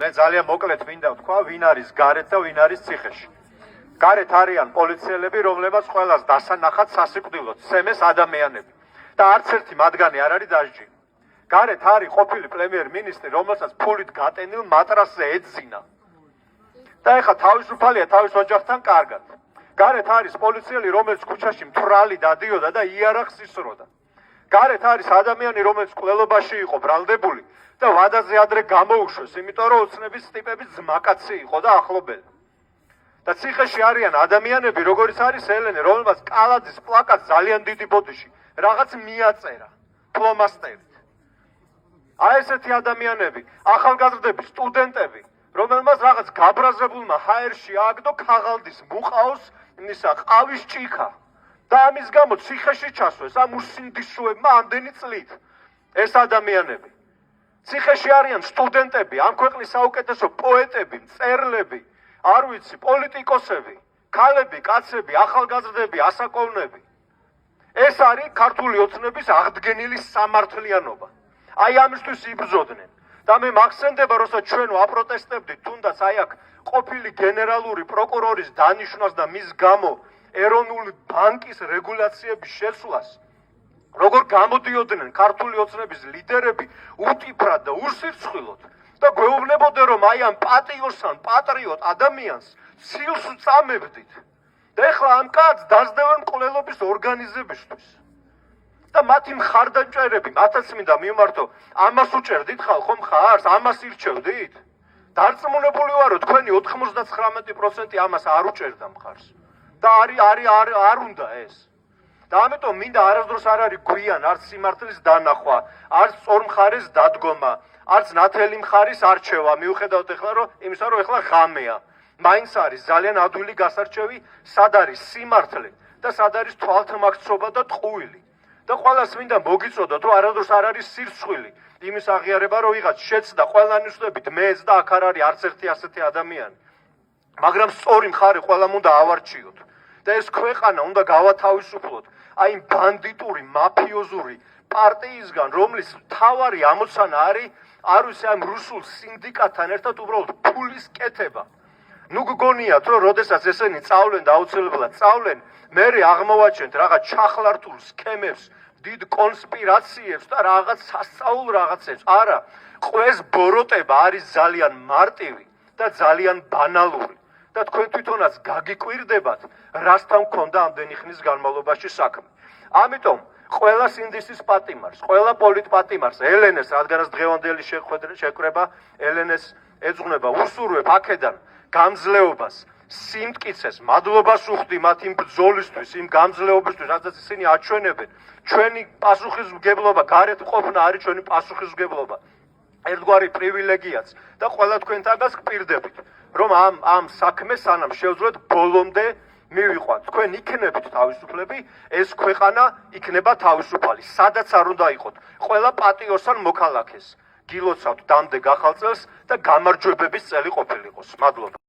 მე ძალიან მოკლედ მინდა ვთქვა, ვინ არის გარეთ და ვინ არის ციხეში. გარეთ არიან პოლიციელები, რომლებსაც ყველას დასანახად სასიკვდილოდ სცემეს ადამიანები და არც ერთი მათგანი არ არის დასჯილი. გარეთ არის ყოფილი პრემიერ-მინისტრი, რომელსაც ფულით გატენილ მატრასზე ეძინა. და ეხლა თავისუფალია თავის ოჯახთან კარგად. გარეთ არის პოლიციელი, რომელიც ქუჩაში მთვრალი დადიოდა და იარაღს ისროდა. გარეთ არის ადამიანი, რომელიც ყველობაში იყო ბრალდებული და ვადაზე ადრე გამოუშვეს, იმიტომ რომ ოცნების ტიპები ძმაკაცი იყო და ახლობელი. და ციხეში არიან ადამიანები, როგორიც არის ელენე, რომელსაც კალაძის პლაკატს ძალიან დიდი ბოდიში რაღაც მიაწერა ფლომასტერით. აი ესეთი ადამიანები, ახალგაზრდები, სტუდენტები, რომელმაც რაღაც გაბრაზებულმა ჰაერში ააგდო ქაღალდის მუყაოს ისა ყავის ჭიქა და ამის გამო ციხეში ჩასვეს ამ უსინდისოებმა ამდენი წლით. ეს ადამიანები ციხეში არიან სტუდენტები, ამ ქვეყნის საუკეთესო პოეტები, მწერლები, არ ვიცი, პოლიტიკოსები, ქალები, კაცები, ახალგაზრდები, ასაკოვნები. ეს არის ქართული ოცნების აღდგენილი სამართლიანობა. აი ამისთვის იბრძოდნენ. და მე მახსენდება, როცა ჩვენ ვაპროტესტებდით, თუნდაც აი აქ ყოფილი გენერალური პროკურორის დანიშვნას და მის გამო ეროვნული ბანკის რეგულაციების შესვლას, როგორ გამოდიოდნენ ქართული ოცნების ლიდერები უტიფრად და უსირცხვილოდ და გვეუბნებოდნენ, რომ აი ამ პატიოსან, პატრიოტ ადამიანს სილს ვწამებდით. და ეხლა ამ კაცს დასდევენ მკვლელობის ორგანიზებისთვის. და მათი მხარდაჭერები, მათაც მინდა მიმართო, ამას უჭერდით ხომ ხარს, ამას ირჩევდით? დარწმუნებული ვარო, თქვენი 99% ამას არ უჭერდა მხარს. და არ უნდა ეს. და ამიტომ მინდა არასდროს არ არის გვიან არც სიმართლის დანახვა, არც სწორ მხარეს დადგომა, არც ნათელი მხარის არჩევა, მიუხედავად ეხლა რომ იმისა რომ ეხლა ღამეა. მაინც არის ძალიან ადვილი გასარჩევი, სად არის სიმართლე და სად არის თვალთმაქცობა და ტყუილი. და ყველას მინდა მოგიწოდოთ, რომ არასდროს არ არის სირცხვილი იმის აღიარება, რომ ვიღაც შეცდა ყველანი ვსვდებით მეც და აქ არ არის არც ერთი ასეთი ადამიანი. მაგრამ სწორი მხარე ყველამ უნდა ავარჩიოთ და ეს ქვეყანა უნდა გავათავისუფლოთ აი იმ ბანდიტური, მაფიოზური პარტიისგან, რომლის მთავარი ამოცანა არის არ ვიცი ამ რუსულ სინდიკატთან ერთად უბრალოდ ფულის კეთება. ნუ გგონიათ, რომ როდესაც ესენი წავლენ და აუცილებლად წავლენ, მერე აღმოვაჩენთ რაღაც ჩახლართულ სქემებს, დიდ კონსპირაციებს და რაღაც სასწაულ რაღაცებს. არა, ყვეს ბოროტება არის ძალიან მარტივი და ძალიან ბანალური. და თქვენ თვითონაც გაგიკვირდებათ, რასთან გქონდა ამდენი ხნის განმავლობაში საქმე. ამიტომ ყველა სინდისის პატიმარს, ყველა პოლიტპატიმარს, ელენეს, რადგანაც დღევანდელი შეკრება ელენეს ეძღვნება, უსურვებ აქედან გამძლეობას, სიმტკიცეს, მადლობას უხდი მათ იმ ბრძოლისთვის, იმ გამძლეობისთვის, რადგან ისინი აჩვენებენ ჩვენი პასუხისმგებლობა, გარეთ ყოფნა არის ჩვენი პასუხისმგებლობა. ერთგვარი პრივილეგიაც და ყველა თქვენთანაც გპირდებით, რომ ამ საქმეს სანამ შევძლოთ ბოლომდე მივიყვანთ. თქვენ იქნებით თავისუფლები, ეს ქვეყანა იქნება თავისუფალი. სადაც არ უნდა იყოთ. ყველა პატიოსან მოქალაქეს გილოცავთ დამდეგ ახალ წელს და გამარჯვებების წელი ყოფილიყოს. მადლობა.